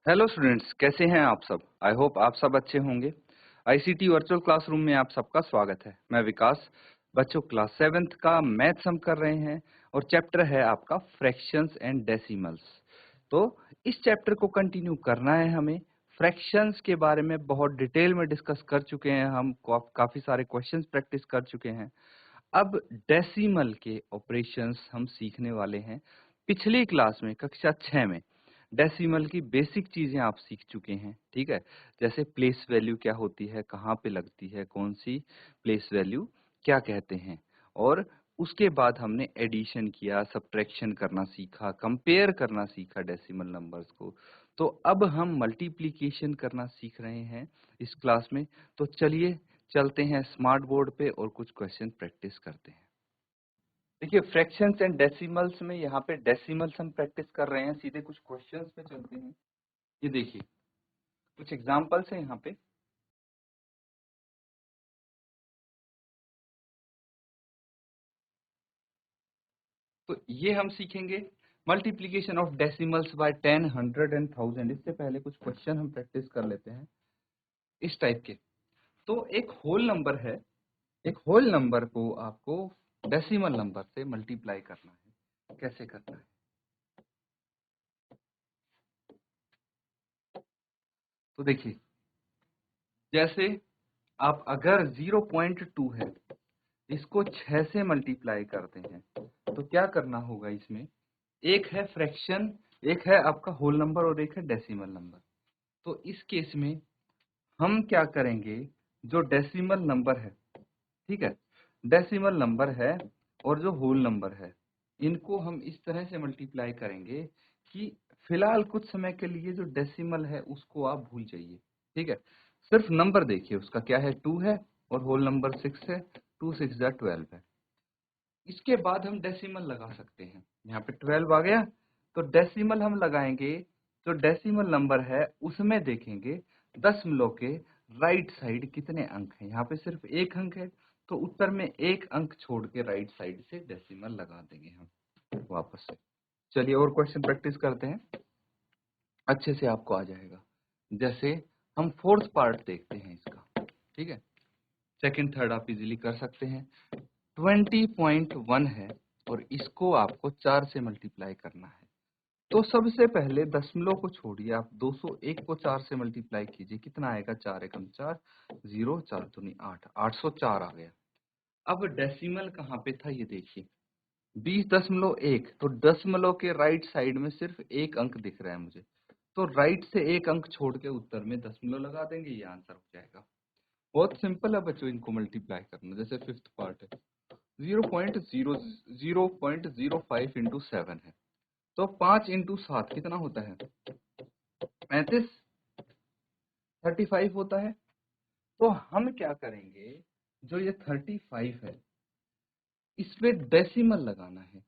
Hello students, कैसे हैं आप सब? आई होप आप सब अच्छे होंगे। आईसीटी वर्चुअल क्लासरूम में आप सबका स्वागत है। मैं विकास। बच्चों, क्लास 7th का मैथ्स हम कर रहे हैं और चैप्टर है आपका फ्रैक्शंस एंड डेसिमल्स। तो इस चैप्टर को कंटिन्यू करना है हमें। फ्रैक्शंस के बारे में बहुत डिटेल में डिस्कस कर चुके हैं हम, काफी सारे क्वेश्चंस प्रैक्टिस कर चुके हैं। अब डेसिमल के ऑपरेशंस हम सीखने वाले हैं। पिछली क्लास में कक्षा 6 में डेसिमल की बेसिक चीजें आप सीख चुके हैं, ठीक है। जैसे प्लेस वैल्यू क्या होती है, कहाँ पे लगती है, कौन सी प्लेस वैल्यू क्या कहते हैं। और उसके बाद हमने एडिशन किया, सब्ट्रैक्शन करना सीखा, कंपेयर करना सीखा डेसिमल नंबर्स को। तो अब हम मल्टीप्लिकेशन करना सीख रहे हैं इस क्लास में। तो चलिए चलते हैं स्मार्ट बोर्ड पे और कुछ क्वेश्चन प्रैक्टिस करते हैं। देखिए, फ्रैक्शंस एंड डेसिमल्स में यहाँ पे डेसिमल्स हम प्रैक्टिस कर रहे हैं। सीधे कुछ क्वेश्चंस पे चलते हैं। ये देखिए, कुछ एग्जांपल्स हैं यहाँ पे। तो ये हम सीखेंगे multiplication of decimals by 10, 100 and 1000। इससे पहले कुछ क्वेश्चन हम प्रैक्टिस कर लेते हैं इस टाइप के। तो एक होल नंबर है, एक होल नंबर को आपको डेसिमल नंबर से मल्टीप्लाई करना है। कैसे करना है? तो देखिए, जैसे आप अगर 0.2 है, इसको 6 से मल्टीप्लाई करते हैं, तो क्या करना होगा इसमें? एक है फ्रैक्शन, एक है आपका होल नंबर और एक है डेसिमल नंबर। तो इस केस में हम क्या करेंगे, जो डेसिमल नंबर है, ठीक है, डेसिमल नंबर है और जो होल नंबर है, इनको हम इस तरह से मल्टीप्लाई करेंगे कि फिलहाल कुछ समय के लिए जो डेसिमल है उसको आप भूल जाइए, ठीक है। सिर्फ नंबर देखिए, उसका क्या है, 2 है और होल नंबर 6 है। 2 6 जा 12 है। इसके बाद हम डेसिमल लगा सकते हैं। यहाँ पे 12 आ गया, तो डेसिमल हम लगाएंगे। जो डेसिमल नंबर है उसमें देखेंगे दशमलव के राइट साइड कितने अंक हैं। यहाँ पे सिर्फ एक अंक है, तो उत्तर में एक अंक छोड़ के राइट साइड से डेसिमल लगा देंगे हम वापस से। चलिए और क्वेश्चन प्रैक्टिस करते हैं, अच्छे से आपको आ जाएगा। जैसे हम फोर्थ पार्ट देखते हैं इसका, ठीक है। सेकंड थर्ड आप इजीली कर सकते हैं। 20.1 है और इसको आपको 4 से मल्टीप्लाई करना है। तो सबसे पहले दशमलव को छोड़िए, आप 201 को 4 से मल्टीप्लाई कीजिए। कितना आएगा? 4 एकम 4, 0 4 दूनी 8, 804 आ गया। अब डेसिमल कहाँ पे था ये देखिए, 20.1। तो दशमलव के राइट साइड में सिर्फ एक अंक दिख रहा है मुझे, तो राइट से एक अंक छोड़ के उत्तर में दशमलव लगा देंगे, ये आंसर हो जाएगा। बहुत सिंपल है बच्चों इनको मल्टीप्लाई करना। जैसे फिफ्थ पार्ट है, 0.05 इंटू 7 है, तो 5 इंटू 7 कितना होता है? 35, 35 होता है। तो हम क्या करेंगे, जो ये 35 है इसमें डेसिमल लगाना है।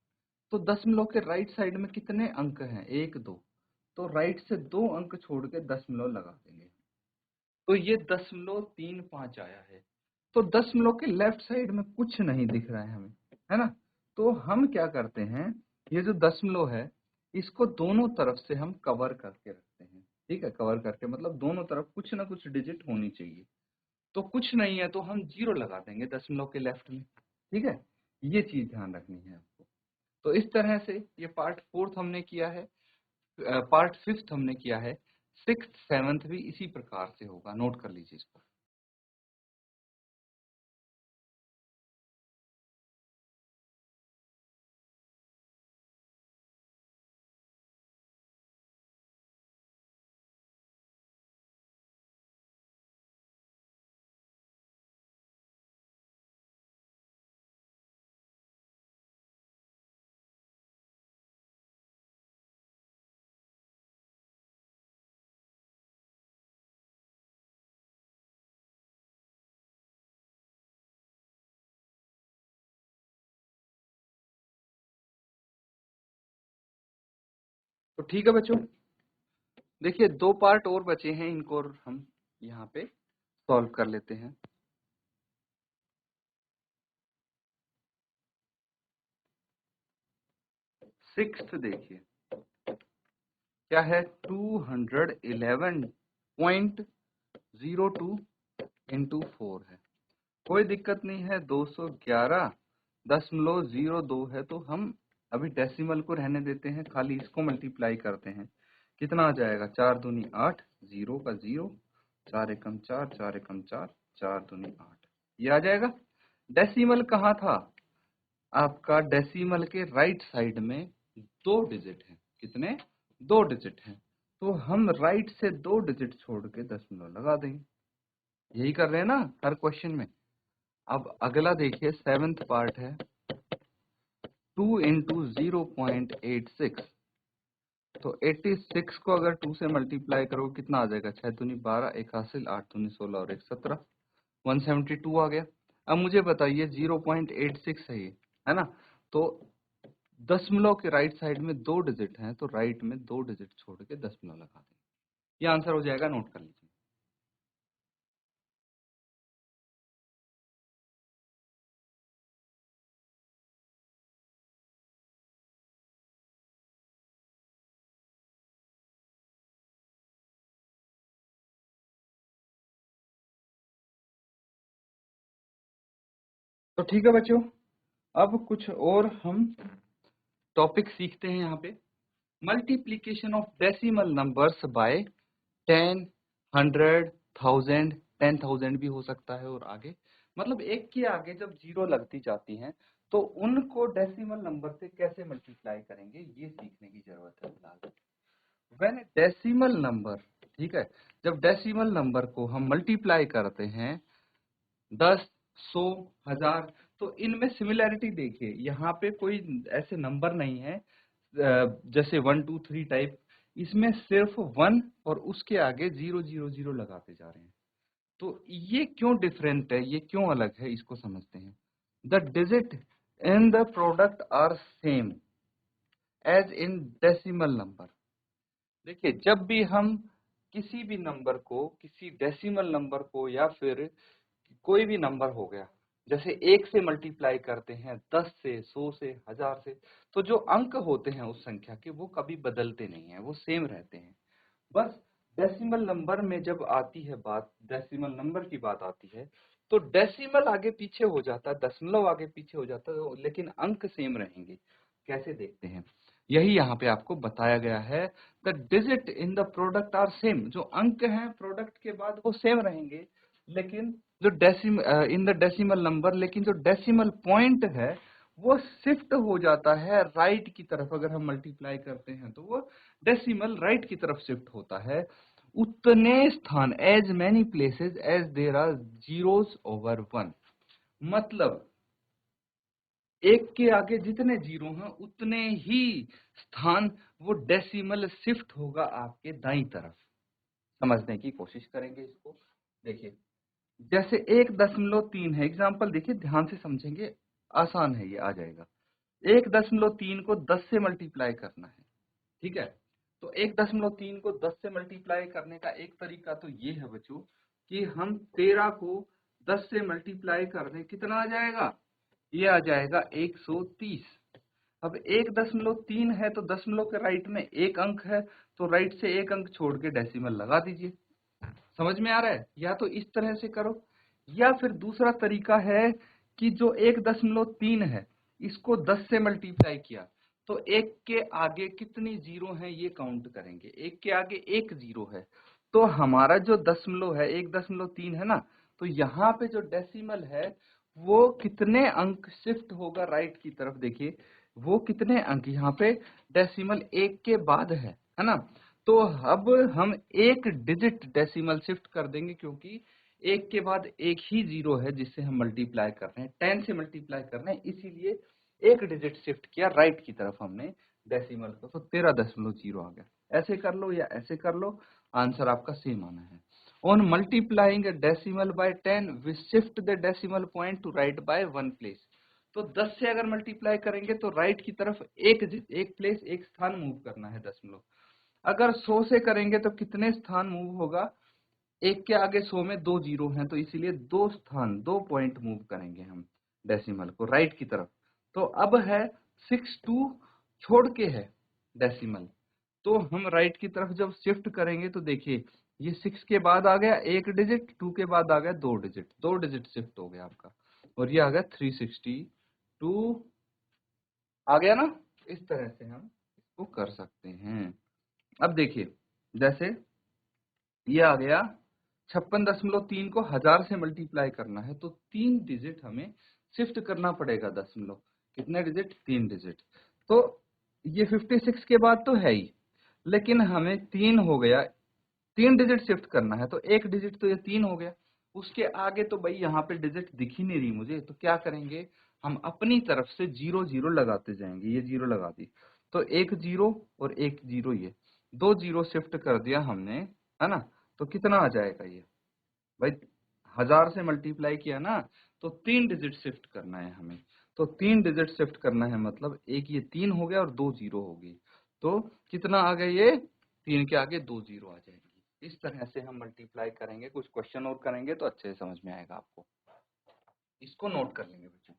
तो दशमलव के राइट साइड में कितने अंक हैं? 1 2, तो राइट से 2 अंक छोड़ के दशमलव लगा देंगे। तो ये 0.35 आया है। तो दशमलव के लेफ्ट साइड में कुछ नहीं दिख रहा है हमें, है ना। तो हम क्या करते हैं, ये जो दशमलव है इसको दोनों तरफ से हम कवर करके रखते हैं, ठीक है। कवर करके मतलब दोनों तरफ कुछ ना कुछ डिजिट होनी चाहिए। तो कुछ नहीं है तो हम 0 लगा देंगे दशमलव के लेफ्ट में, ठीक है। ये चीज ध्यान रखनी है आपको। तो इस तरह से ये पार्ट फोर्थ हमने किया है, पार्ट फिफ्थ हमने किया है, सिक्स्थ सेवंथ भी इसी प्रकार से होगा। नोट कर लीजिए इसको। तो ठीक है बच्चों, देखिए दो पार्ट और बचे हैं, इनको और हम यहाँ पे सॉल्व कर लेते हैं। सिक्स्थ देखिए, क्या है 211.02 इंटू 4 है। कोई दिक्कत नहीं है, 211.02 है तो हम अभी डेसिमल को रहने देते हैं, खाली इसको मल्टीप्लाई करते हैं। कितना आ जाएगा, 4 दूनी 8, 0 का 0, 4 एकम 4, 4 एकम 4, 4 दूनी 8, ये आ जाएगा। डेसिमल कहाँ था आपका, डेसिमल के राइट साइड में 2 डिजिट हैं। कितने, 2 डिजिट हैं, तो हम राइट से 2 डिजिट छोड़ के दशमलव लगा देंगे। यही कर रहे हैं ना हर क्वेश्चन में। अब अगला देखिए, 7th पार्ट है 2 इंटू 0.86, तो 86 को अगर 2 से मल्टीप्लाई करो कितना आ जाएगा, 6 दूनी 12, 1 हासिल, 8 दूनी 16 और 1 17, 172 आ गया। अब मुझे बताइए 0.86 है ये, है ना, तो दशमलव के राइट साइड में 2 डिजिट हैं, तो राइट में 2 डिजिट छोड़ के दशमलव लगा दें, ये आंसर हो जाएगा, नोट कर लीजिए। तो ठीक है बच्चों, अब कुछ और हम टॉपिक सीखते हैं यहाँ पे। Multiplication of decimal numbers by 10, 100, 1000, 10,000 भी हो सकता है, और आगे मतलब एक के आगे जब जीरो लगती जाती हैं तो उनको डेसिमल नंबर से कैसे मल्टीप्लाई करेंगे, ये सीखने की जरूरत है फिलहाल। व्हेन डेसिमल नंबर, ठीक है, जब डेसिमल नंबर को हम मल्टीप्लाई करते हैं 10, 100, 1000, तो इनमें सिमिलैरिटी देखिए, यहाँ पे कोई ऐसे नंबर नहीं है जैसे 1 2 3 टाइप, इसमें सिर्फ 1 और उसके आगे 0 0 0 लगाते जा रहे हैं। तो ये क्यों डिफरेंट है, ये क्यों अलग है, इसको समझते हैं। The digit in the product are same as in decimal number. देखिए, जब भी हम किसी भी नंबर को, किसी डेसिमल नंबर को, या फिर कोई भी नंबर हो गया, जैसे 1 से मल्टीप्लाई करते हैं, 10 से, 100 से, 1000 से, तो जो अंक होते हैं उस संख्या के वो कभी बदलते नहीं हैं, वो सेम रहते हैं। बस डेसिमल नंबर में जब आती है बात, डेसिमल नंबर की बात आती है, तो डेसिमल आगे पीछे हो जाता है, दशमलव आगे पीछे हो जाता है, लेकिन अंक सेम रहेंगे। कैसे देखते हैं, यही यहाँ पे आपको बताया गया है। The digit in the product are same, जो अंक हैं प्रोडक्ट के बाद वो सेम रहेंगे, लेकिन जो इन द डेसिमल नंबर, लेकिन जो डेसिमल पॉइंट है वो शिफ्ट हो जाता है राइट की तरफ। अगर हम मल्टीप्लाई करते हैं तो वो डेसिमल राइट की तरफ शिफ्ट होता है। उतने स्थान, as many places as there are zeros over 1, मतलब एक के आगे जितने जीरो हैं उतने ही स्थान वो डेसिमल शिफ्ट होगा आपके दाईं तरफ। समझने की कोशिश करेंगे इसको। देखिए, जैसे 1.3 है, एग्जाम्पल देखिए, ध्यान से समझेंगे, आसान है, ये आ जाएगा। 1.3 को 10 से मल्टीप्लाई करना है, ठीक है, तो 1.3 को 10 से मल्टीप्लाई करने का एक तरीका तो ये है बच्चों कि हम 13 को 10 से मल्टीप्लाई कर दें, कितना आ जाएगा, ये आ जाएगा 130। अब 1.3 है तो दशमलव के राइट में एक अंक है, तो राइट से एक अंक छोड़ के डेसिमल लगा दीजिए। समझ में आ रहा है, या तो इस तरह से करो, या फिर दूसरा तरीका है कि जो 1.3 है इसको 10 से मल्टीप्लाई किया, तो एक के आगे कितनी जीरो हैं ये काउंट करेंगे। एक के आगे एक जीरो है, तो हमारा जो दशमलव है 1.3 है ना, तो यहाँ पे जो डेसिमल है वो कितने अंक शिफ्ट होगा राइट की तरफ, देखिए वो कितने अंक, यहाँ पे डेसिमल एक के बाद है ना, तो अब हम एक डिजिट डेसिमल शिफ्ट कर देंगे, क्योंकि एक के बाद एक ही जीरो है जिससे हम मल्टीप्लाई कर रहे हैं, 10 से मल्टीप्लाई कर रहे हैं, इसीलिए एक डिजिट शिफ्ट किया राइट की तरफ हमने डेसिमल को, तो 13.0 आ गया। ऐसे कर लो या ऐसे कर लो, आंसर आपका सेम आना है। On multiplying a decimal by 10 we shift the decimal point to right by 1 place। तो 10 से अगर मल्टीप्लाई करेंगे तो राइट की तरफ एक प्लेस, एक स्थान मूव करना है दशमलव। अगर 100 से करेंगे तो कितने स्थान मूव होगा, एक के आगे 100 में दो जीरो हैं, तो इसीलिए दो स्थान, दो पॉइंट मूव करेंगे हम डेसिमल को राइट की तरफ। तो अब है 62 छोड़ के है डेसिमल, तो हम राइट की तरफ जब शिफ्ट करेंगे तो देखिए ये 6 के बाद आ गया एक डिजिट, 2 के बाद आ गया 2 डिजिट, 2 डिजिट शिफ्ट हो गया आपका, और ये आ गया 362 आ गया ना। इस तरह से हम इसको कर सकते हैं। अब देखिए जैसे ये आ गया 56.3 को 1000 से मल्टीप्लाई करना है तो 3 डिजिट हमें शिफ्ट करना पड़ेगा दशमलव, कितने डिजिट, 3 डिजिट। तो ये 56 के बाद तो है ही, लेकिन हमें 3 हो गया, 3 डिजिट शिफ्ट करना है तो एक डिजिट तो ये 3 हो गया, उसके आगे तो भाई यहाँ पे डिजिट दिख ही नहीं रही मुझे, तो क्या करेंगे हम अपनी तरफ से 0 0 लगाते जाएंगे। ये 0 लगा दी तो एक 0 और एक 0, ये 2 0 शिफ्ट कर दिया हमने, है ना। तो कितना आ जाएगा ये भाई, 1000 से मल्टीप्लाई किया ना, तो 3 डिजिट शिफ्ट करना है हमें। तो 3 डिजिट शिफ्ट करना है मतलब एक ये 3 हो गया और 2 0 हो गई, तो कितना आ गया ये, 3 के आगे 2 0 आ जाएंगी। इस तरह से हम मल्टीप्लाई करेंगे। कुछ क्वेश्चन और करेंगे तो अच्छे से समझ में आएगा आपको, इसको नोट कर लेंगे बच्चों।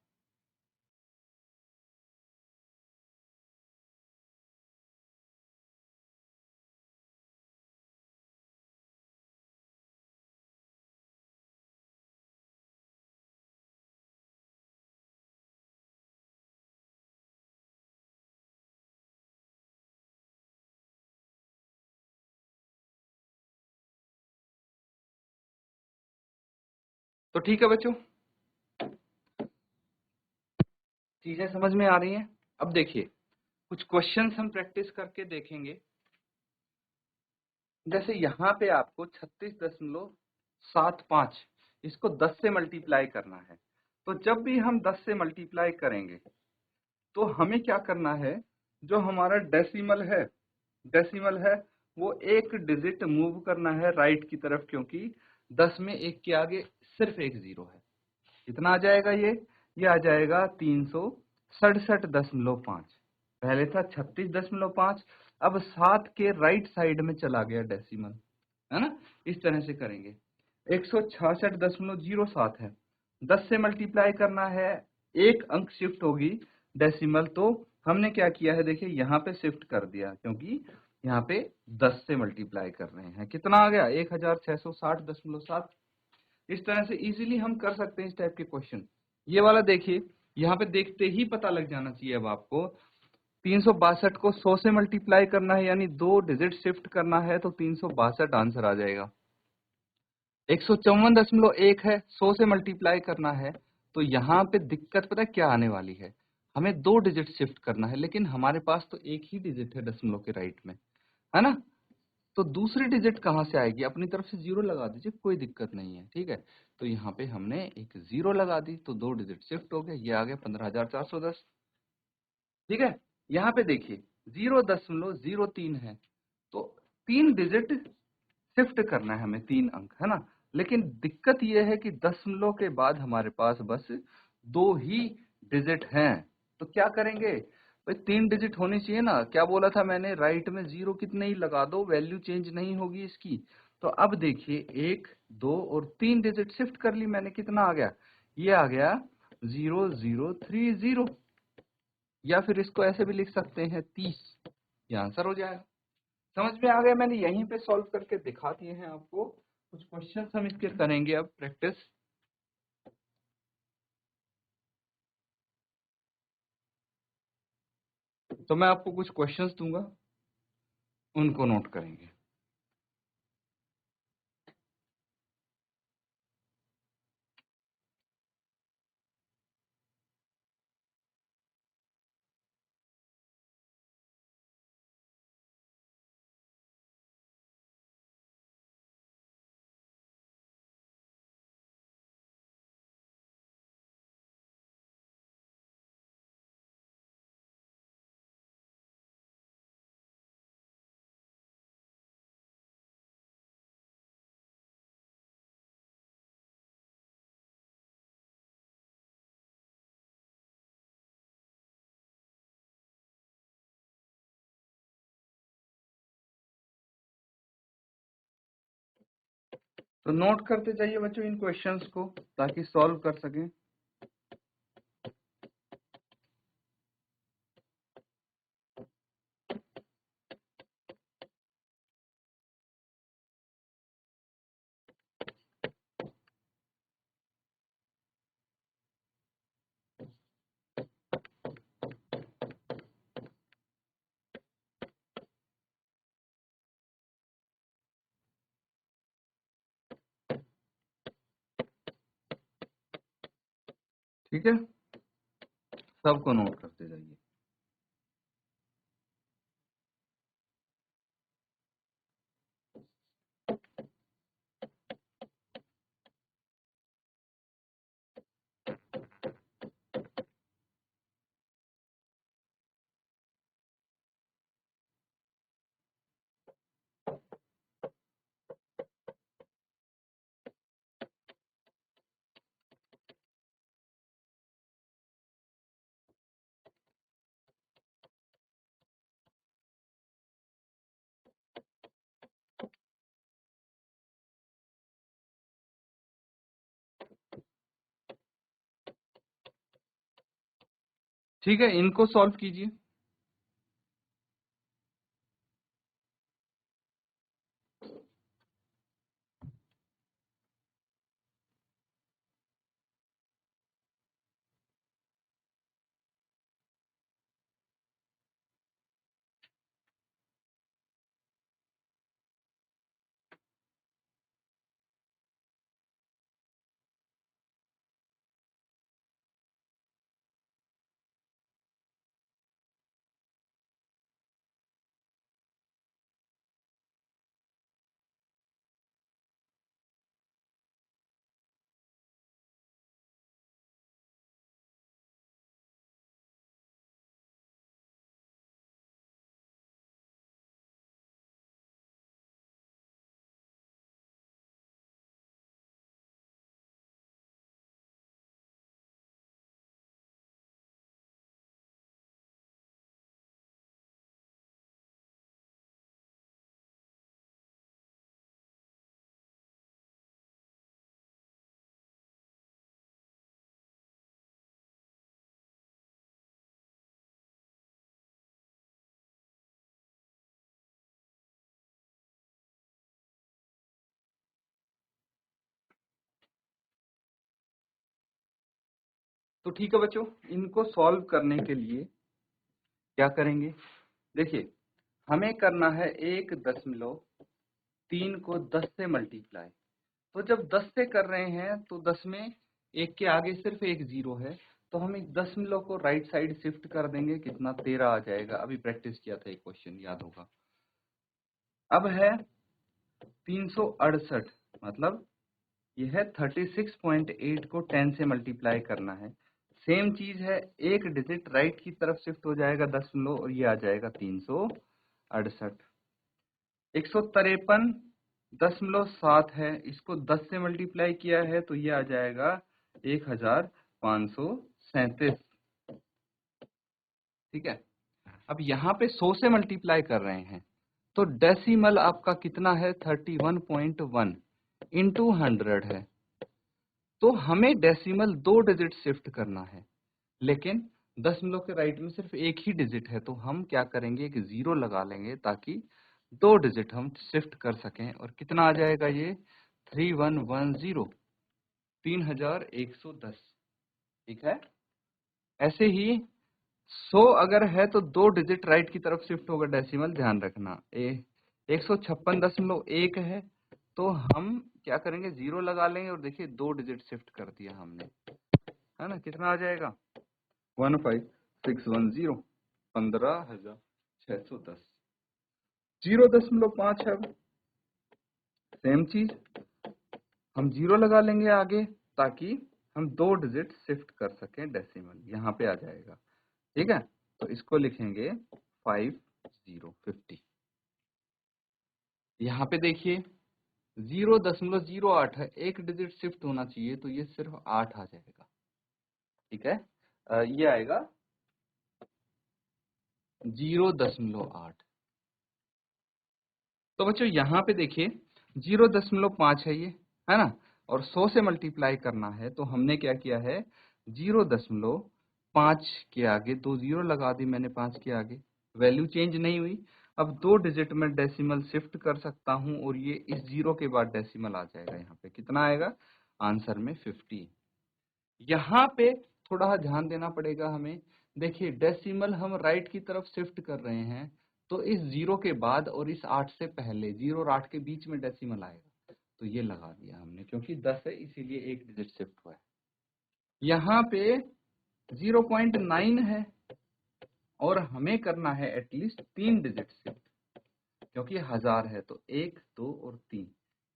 तो ठीक है बच्चों, चीजें समझ में आ रही हैं। अब देखिए कुछ क्वेश्चंस हम प्रैक्टिस करके देखेंगे। जैसे यहाँ पे आपको 36.75 इसको 10 से मल्टीप्लाई करना है, तो जब भी हम 10 से मल्टीप्लाई करेंगे तो हमें क्या करना है, जो हमारा डेसिमल है वो एक डिजिट मूव करना है राइट की तरफ, क्योंकि 10 में एक के आगे सिर्फ एक जीरो है। कितना आ जाएगा ये आ जाएगा 367.5। पहले था 36.5, अब 7 के राइट साइड में चला गया डेसिमल, है ना। इस तरह से करेंगे। 166.07 है, 10 से मल्टीप्लाई करना है, एक अंक शिफ्ट होगी डेसिमल, तो हमने क्या किया है देखिए यहाँ पे शिफ्ट कर दिया, क्योंकि यहाँ पे 10 से मल्टीप्लाई कर रहे हैं। कितना आ गया 1660.7। इस तरह से इजीली हम कर सकते हैं इस टाइप के क्वेश्चन। ये वाला देखिए, यहाँ पे देखते ही पता लग जाना चाहिए अब आपको। 362 को 100 से मल्टीप्लाई करना है, यानी 2 डिजिट शिफ्ट करना है, तो 362 आंसर आ जाएगा। 154.1 है, 100 से मल्टीप्लाई करना है, तो यहाँ पे दिक्कत पता है क्या आने वाली है, हमें 2 डिजिट शिफ्ट करना है, लेकिन हमारे पास तो एक ही डिजिट है दशमलव के राइट में, है ना। तो दूसरी डिजिट कहाँ से आएगी, अपनी तरफ से 0 लगा दीजिए, कोई दिक्कत नहीं है, ठीक है। तो यहाँ पे हमने एक 0 लगा दी तो 2 डिजिट शिफ्ट हो गए, ये आ गया 15,410, ठीक है। यहाँ पे देखिए 0.03 है, तो 3 डिजिट शिफ्ट करना है हमें, 3 अंक, है ना। लेकिन दिक्कत ये है कि दशमलव के बाद हमारे पास बस 2 ही डिजिट हैं, तो क्या करेंगे भाई, 3 डिजिट होनी चाहिए ना। क्या बोला था मैंने, राइट में 0 कितने ही लगा दो, वैल्यू चेंज नहीं होगी इसकी। तो अब देखिए 1 2 और 3 डिजिट शिफ्ट कर ली मैंने, कितना आ गया, ये आ गया 0030, या फिर इसको ऐसे भी लिख सकते हैं 30, ये आंसर हो जाएगा। समझ में आ गया, मैंने यहीं पे सॉल्व करके दिखा दिए हैं आपको। कुछ क्वेश्चंस हम इसके करेंगे अब प्रैक्टिस। तो मैं आपको कुछ क्वेश्चंस दूंगा, उनको नोट करेंगे। तो नोट करते जाइए बच्चों इन क्वेश्चंस को, ताकि सॉल्व कर सकें। ठीक है, सबको नोट करते जाइए। ठीक है, इनको सॉल्व कीजिए। तो ठीक है बच्चों, इनको सॉल्व करने के लिए क्या करेंगे? देखिए, हमें करना है 1.3 को 10 से मल्टीप्लाई। तो जब 10 से कर रहे हैं तो 10 में एक के आगे सिर्फ एक जीरो है, तो हम इस दशमलव को राइट साइड शिफ्ट कर देंगे, कितना 13 आ जाएगा। अभी प्रैक्टिस किया था एक क्वेश्चन, याद होगा। अब है 368, मतलब यह है 36.8 को 10 से मल्टीप्लाई करना है। सेम चीज है, एक डिजिट राइट की तरफ शिफ्ट हो जाएगा दशमलव, और ये आ जाएगा 368। 153.7 है, इसको 10 से मल्टीप्लाई किया है तो ये आ जाएगा 1537। ठीक है, अब यहाँ पे 100 से मल्टीप्लाई कर रहे हैं तो डेसिमल आपका कितना है? 31.1 इंटू 100 है। तो हमें डेसिमल 2 डिजिट शिफ्ट करना है, लेकिन दशमलव के राइट में सिर्फ एक ही डिजिट है, तो हम क्या करेंगे, एक जीरो लगा लेंगे ताकि 2 डिजिट हम शिफ्ट कर सकें। और कितना आ जाएगा ये? 3110, 3110। ठीक है, ऐसे ही 100 अगर है तो 2 डिजिट राइट की तरफ शिफ्ट होगा डेसिमल, ध्यान रखना। 156.1 है, तो हम क्या करेंगे, जीरो लगा लेंगे, और देखिए 2 डिजिट शिफ्ट कर दिया हमने, है ना। कितना आ जाएगा? 15610, 15,610। 0.5 है। अब सेम चीज हम जीरो लगा लेंगे आगे, ताकि हम 2 डिजिट शिफ्ट कर सकें डेसिमल, यहाँ पे आ जाएगा। ठीक है, तो इसको लिखेंगे 5050। यहाँ पे देखिए 0.08 है, एक डिजिट शिफ्ट होना चाहिए, तो ये सिर्फ 8 आ जाएगा। ठीक है, ये आएगा 0.8। तो बच्चों यहाँ पे देखिए 0.5 है ये, है ना, और 100 से मल्टीप्लाई करना है, तो हमने क्या किया है, 0.5 के आगे 2 जीरो लगा दी मैंने, 5 के आगे, वैल्यू चेंज नहीं हुई। अब 2 डिजिट में डेसिमल शिफ्ट कर सकता हूँ, और ये इस जीरो के बाद डेसिमल आ जाएगा। यहाँ पे कितना आएगा आंसर में? 50। यहाँ पे थोड़ा ध्यान देना पड़ेगा हमें। देखिए डेसिमल हम राइट की तरफ शिफ्ट कर रहे हैं, तो इस जीरो के बाद और इस 8 से पहले, 0 और 8 के बीच में डेसिमल आएगा, तो ये लगा दिया हमने, क्योंकि 10 है इसीलिए एक डिजिट शिफ्ट हुआ है। यहाँ पे 0.9 है और हमें करना है एटलीस्ट 3 डिजिट शिफ्ट, क्योंकि 1000 है तो 1, 2 और 3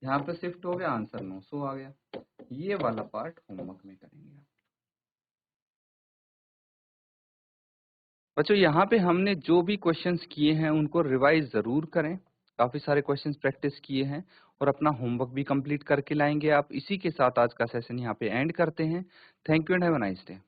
यहाँ पे शिफ्ट हो गया, आंसर 900 आ गया। ये वाला पार्ट होमवर्क में करेंगे आप। बच्चों यहाँ पे हमने जो भी क्वेश्चंस किए हैं उनको रिवाइज जरूर करें, काफी सारे क्वेश्चंस प्रैक्टिस किए हैं और अपना होमवर्क भी कंप्लीट करके लाएंगे आप। इसी के साथ आज का सेशन यहाँ पे एंड करते हैं। Thank you and have a nice day.